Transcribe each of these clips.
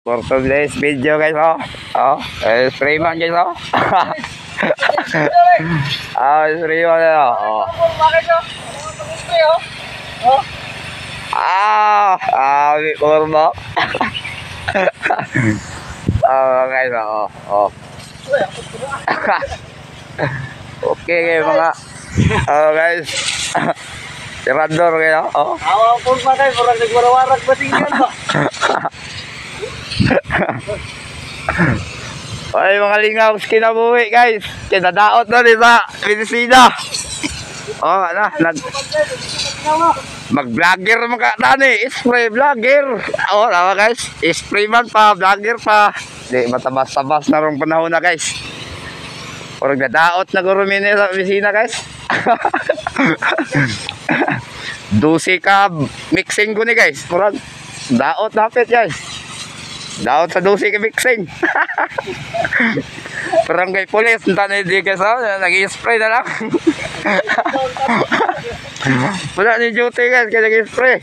For today's video guys, spray man guys, spray man kurma. Guys, okay kayo mga, guys, tirador kayo, Awa po pa kayo, parang nagwarawarag ba tingnan ba? Ay mga lingaw, kinabuhi guys, kinadaot na rin sa Pinisina. Mag-vlogger mga tani, spray vlogger. Tama guys, spray man pa, vlogger pa. Di, matabas-tabas na rong panahon na guys. Parang nadaot na gurumini sa Pinisina guys. 12 ka mixing ko ni guys, parang daot napit guys. Daot sa 12 ka mixing. Parang kay pulis, tani di guys, nag-i-spray na lang. Wala ni duty guys, kaya nag-i-spray.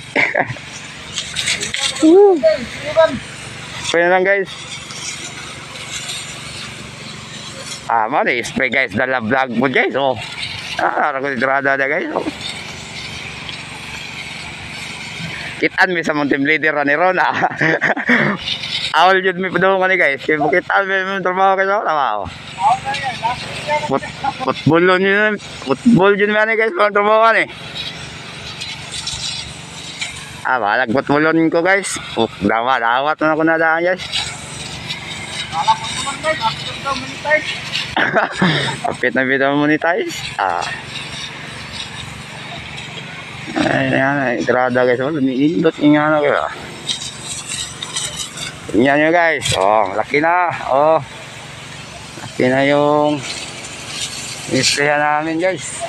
Spray na lang guys. Man, i-spray guys, dala vlog mo guys, nakulidrada na guys, Kitaan mi sa mga team leader ni Rona. Awal yun mi padungan ni guys. Kaya kitaan mi yung trabaho kayo. Tama ako. Football yun. Football yun mi guys. Mga trabaho ni. Balag football ko guys. Dawat na ako na daan guys. Kapit na video monetize. Ay, grada guys, lumiindot nga na kayo. Tingnan nyo guys, laki na, laki na yung isprayan namin guys.